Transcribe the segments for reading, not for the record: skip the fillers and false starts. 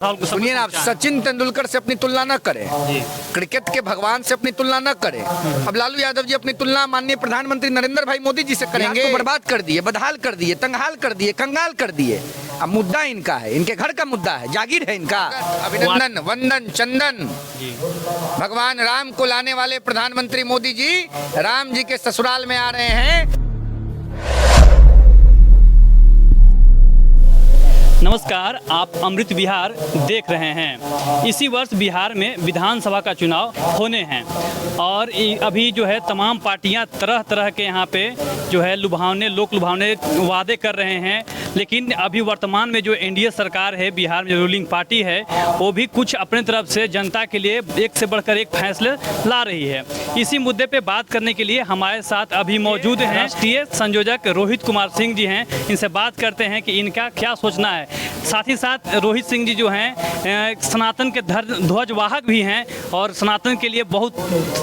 सुनिए ना, आप सचिन तेंदुलकर से अपनी तुलना न करें, क्रिकेट के भगवान से अपनी तुलना न करें। अब लालू यादव जी अपनी तुलना माननीय प्रधानमंत्री नरेंद्र भाई मोदी जी से करेंगे। तो बर्बाद कर दिए, बदहाल कर दिए, तंगहाल कर दिए, कंगाल कर दिए। अब मुद्दा इनका है, इनके घर का मुद्दा है, जागीर है इनका। अभिनंदन, वंदन, चंदन भगवान राम को लाने वाले प्रधानमंत्री मोदी जी राम जी के ससुराल में आ रहे हैं। नमस्कार, आप अमृत बिहार देख रहे हैं। इसी वर्ष बिहार में विधानसभा का चुनाव होने हैं और अभी जो है तमाम पार्टियां तरह तरह के यहाँ पे जो है लोक लुभावने वादे कर रहे हैं। लेकिन अभी वर्तमान में जो एनडीए सरकार है, बिहार में रूलिंग पार्टी है, वो भी कुछ अपने तरफ से जनता के लिए एक से बढ़कर एक फैसले ला रही है। इसी मुद्दे पे बात करने के लिए हमारे साथ अभी मौजूद हैं राष्ट्रीय संयोजक रोहित कुमार सिंह जी हैं। इनसे बात करते हैं कि इनका क्या सोचना है। साथ ही साथ रोहित सिंह जी जो हैं सनातन के ध्वजवाहक भी हैं और सनातन के लिए बहुत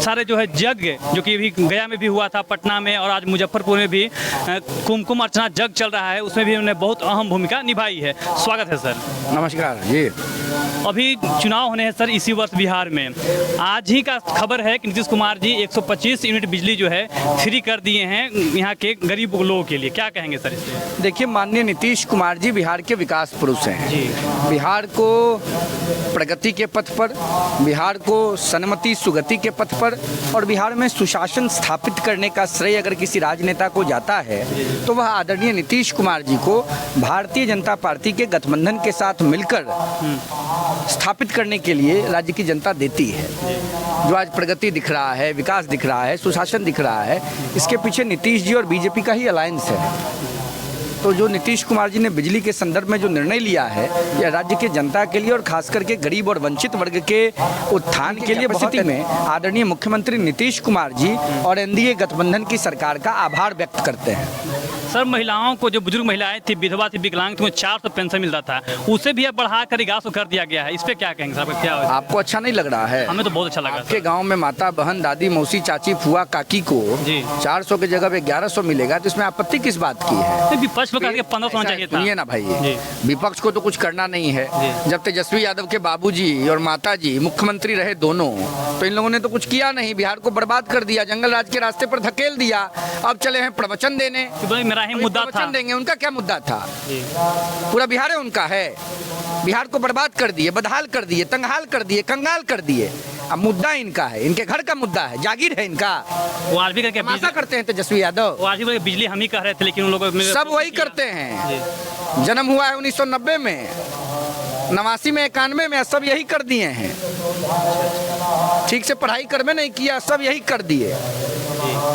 सारे जो है यज्ञ, जो कि अभी गया में भी हुआ था, पटना में, और आज मुजफ्फरपुर में भी कुमकुम अर्चना यज्ञ चल रहा है, उसमें भी उन्होंने बहुत अहम भूमिका निभाई है। स्वागत है सर। नमस्कार जी। अभी चुनाव होने हैं सर इसी वर्ष बिहार में। आज ही का खबर है कि नीतीश कुमार जी 125 यूनिट बिजली जो है फ्री कर दिए हैं यहाँ के गरीब लोगों के लिए। क्या कहेंगे सर इसमें? देखिए, माननीय नीतीश कुमार जी बिहार के विकास पुरुष हैं जी। बिहार को प्रगति के पथ पर, बिहार को सन्मति सुगति के पथ पर और बिहार में सुशासन स्थापित करने का श्रेय अगर किसी राजनेता को जाता है तो वह आदरणीय नीतीश कुमार जी को भारतीय जनता पार्टी के गठबंधन के साथ मिलकर स्थापित करने के लिए राज्य की जनता देती है। जो आज प्रगति दिख रहा है, विकास दिख रहा है, सुशासन दिख रहा है, इसके पीछे नीतीश जी और बीजेपी का ही अलायंस है। तो जो नीतीश कुमार जी ने बिजली के संदर्भ में जो निर्णय लिया है, यह राज्य के जनता के लिए और खास करके गरीब और वंचित वर्ग के उत्थान के लिए स्थिति में आदरणीय मुख्यमंत्री नीतीश कुमार जी और एनडीए गठबंधन की सरकार का आभार व्यक्त करते हैं। सर, महिलाओं को, जो बुजुर्ग महिलाएं थी, विधवा थी, विकलांग थी, 400 पेंशन मिलता था, उसे भी अब बढ़ाकर 1100 कर दिया गया है। इस पे क्या कहेंगे साहब? क्या आपको अच्छा नहीं लग रहा है? हमें तो बहुत अच्छा लगा। आपके गांव में माता, बहन, दादी, मौसी, चाची, फुआ, काकी को 400 की जगह पे 1100 मिलेगा, तो इसमें आपत्ति किस बात की है? विपक्ष को 1500 होना चाहिए था। सुनिए ना भाई, विपक्ष को तो कुछ करना नहीं है। जब तेजस्वी यादव के बाबूजी और माताजी मुख्यमंत्री रहे दोनों, तो इन लोगों ने तो कुछ किया नहीं, बिहार को बर्बाद कर दिया, जंगल राज के रास्ते पर धकेल दिया। अब चले हैं प्रवचन देने। मेरा ही मुद्दा था, देंगे। उनका क्या मुद्दा था? पूरा बिहार है उनका है। बिहार को बर्बाद कर दिए, बदहाल कर दिए, तंगहाल कर दिए, कंगाल कर दिए। अब मुद्दा इनका है, इनके घर का मुद्दा है, जागीर है इनका। वो आज भी करके तमाशा करते हैं तेजस्वी यादव। वो आज भी बिजली हम ही कह रहे थे, लेकिन उन लोगों सब वही करते हैं। जन्म हुआ है 1990 में, 89 में, 91 में, सब यही कर दिए हैं। ठीक से पढ़ाई कर में नहीं किया, सब यही कर दिए।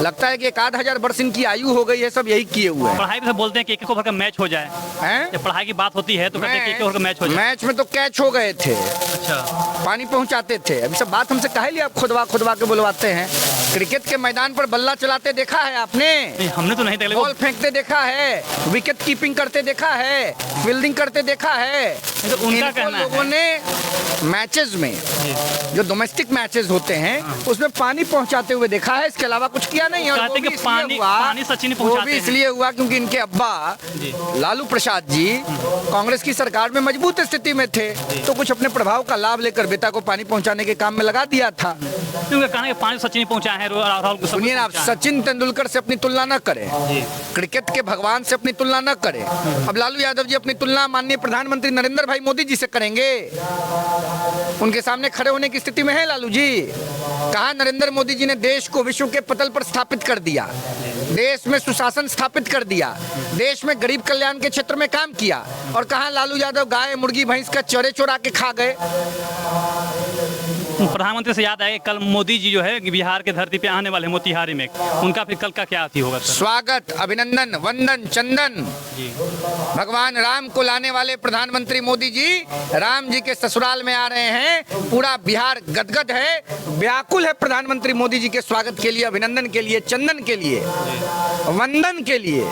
लगता है कि 1000 वर्ष इनकी आयु हो गई है, सब यही किए हुए हैं। पढ़ाई में बोलते हैं कि एक ओवर का मैच हो जाए हैं? जब पढ़ाई की बात होती है तो कहते हैं कि एक ओवर का मैच हो जाए। मैच में तो कैच हो गए थे। अच्छा, पानी पहुंचाते थे। अभी सब बात हमसे कहे लिया, आप खुदवा के बुलवाते हैं। क्रिकेट के मैदान पर बल्ला चलाते देखा है आपने? हमने तो नहीं देखा। बॉल फेंकते देखा है, विकेट कीपिंग करते देखा है, फील्डिंग करते देखा है। तो उनका कहना है लोगों ने मैचेस में, जो डोमेस्टिक मैचेस होते हैं, उसमें पानी पहुंचाते हुए देखा है, इसके अलावा कुछ किया नहीं है। कहते कि पानी सचिन वो भी इसलिए हुआ क्योंकि इनके अब्बा लालू प्रसाद जी कांग्रेस की सरकार में मजबूत स्थिति में थे, तो कुछ अपने प्रभाव का लाभ लेकर बेटा को पानी पहुंचाने के काम में लगा दिया था। कहना कि पानी सचिन पहुंचा है। सुनिए ना, आप सचिन तेंदुलकर से अपनी तुलना न करें, क्रिकेट के भगवान से अपनी तुलना न करें। अब लालू यादव जी अपनी तुलना माननीय प्रधानमंत्री नरेंद्र भाई मोदी जी से करेंगे। उनके सामने खड़े होने की स्थिति में है लालू जी। कहा नरेंद्र मोदी जी ने देश को विश्व के पटल पर स्थापित कर दिया, देश में सुशासन स्थापित कर दिया, देश में गरीब कल्याण के क्षेत्र में काम किया। और कहा लालू यादव गाय, मुर्गी, भैंस का चरे चोरा के खा गए। प्रधानमंत्री से याद आए, कल मोदी जी जो है बिहार के धरती पे आने वाले मोतिहारी में, उनका फिर कल का क्या होगा? स्वागत, अभिनंदन, वंदन, चंदन भगवान राम को लाने वाले प्रधानमंत्री मोदी जी राम जी के ससुराल में आ रहे हैं। पूरा बिहार गदगद है, व्याकुल है प्रधानमंत्री मोदी जी के स्वागत के लिए, अभिनंदन के लिए, चंदन के लिए। वंदन के लिए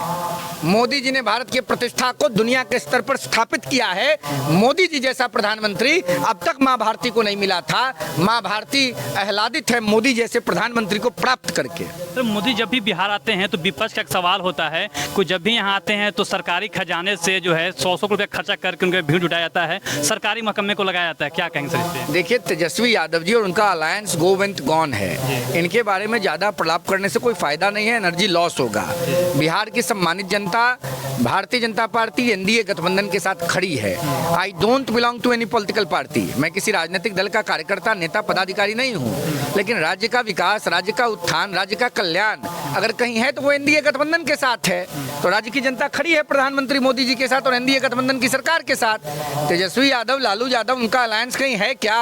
मोदी जी ने भारत की प्रतिष्ठा को दुनिया के स्तर पर स्थापित किया है। मोदी जी जैसा प्रधानमंत्री अब तक माँ भारती को नहीं मिला था। माँ भारती आह्लादित है मोदी जैसे प्रधानमंत्री को प्राप्त करके। तो मोदी जब भी बिहार आते हैं तो विपक्ष का एक सवाल होता है कि जब भी यहाँ आते हैं तो सरकारी खजाने से जो है 100 रुपये खर्चा करके उनके भीड़ जुटाया जाता है, सरकारी महकमे को लगाया जाता है। क्या कहेंगे सर इस पे? देखिए, तेजस्वी यादव जी और उनका अलायंस गो वेंट गॉन है। इनके बारे में ज़्यादा प्रलाप करने से कोई फायदा नहीं है, एनर्जी लॉस होगा। बिहार की सम्मानित जनता भारतीय जनता पार्टी एनडीए गठबंधन के साथ खड़ी है। I don't belong to any political party. मैं किसी राजनीतिक दल का कार्यकर्ता, नेता, पदाधिकारी नहीं हूँ, लेकिन राज्य का विकास, राज्य का उत्थान, राज्य का कल्याण अगर कहीं है तो वो एनडीए गठबंधन के साथ है। तो राज्य की जनता खड़ी है प्रधानमंत्री मोदी जी के साथ और एनडीए गठबंधन की सरकार के साथ। तेजस्वी यादव, लालू यादव, उनका अलायंस कहीं है क्या?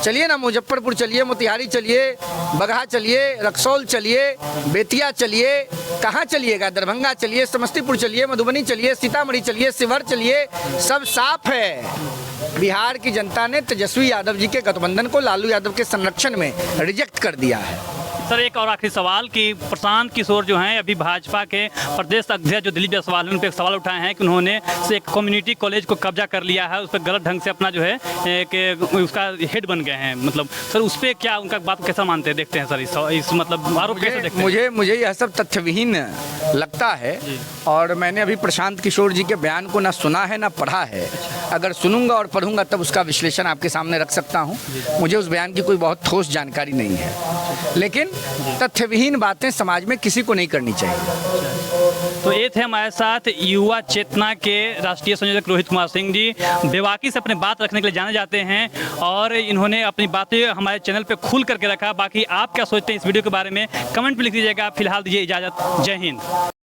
चलिए ना, मुजफ्फरपुर चलिए, मोतिहारी चलिए, बगहा चलिए, रक्सौल चलिए, बेतिया चलिए, कहाँ चलिएगा? दरभंगा चलिए, समस्तीपुर चलिए, मधुबनी चलिए, सीतामढ़ी चलिए, शिवहर चलिए, सब साफ है। बिहार की जनता ने तेजस्वी यादव जी के गठबंधन को लालू यादव के संरक्षण में रिजेक्ट कर दिया है। सर एक और आखिरी सवाल कि प्रशांत किशोर जो हैं अभी भाजपा के प्रदेश अध्यक्ष जो दिलीप जायसवाल हैं, उन पर एक सवाल उठाए हैं कि उन्होंने से एक कम्युनिटी कॉलेज को कब्जा कर लिया है, उस पर गलत ढंग से अपना जो है कि उसका हेड बन गए हैं। मतलब सर उस पर क्या उनका बात कैसा मानते हैं, देखते हैं सर इस मतलब आरोप कैसे देखते हैं? मुझे यह सब तथ्यविहीन लगता है और मैंने अभी प्रशांत किशोर जी के बयान को ना सुना है ना पढ़ा है। अगर सुनूंगा और पढ़ूंगा तब उसका विश्लेषण आपके सामने रख सकता हूं। मुझे उस बयान की कोई बहुत ठोस जानकारी नहीं है, लेकिन तथ्यविहीन बातें समाज में किसी को नहीं करनी चाहिए। तो ये थे हमारे साथ युवा चेतना के राष्ट्रीय संयोजक रोहित कुमार सिंह जी। बेबाकी से अपने बात रखने के लिए जाने जाते हैं और इन्होंने अपनी बातें हमारे चैनल पे खुल करके रखा। बाकी आप क्या सोचते हैं इस वीडियो के बारे में कमेंट में लिख दीजिएगा। फिलहाल दीजिए इजाज़त। जय हिंद।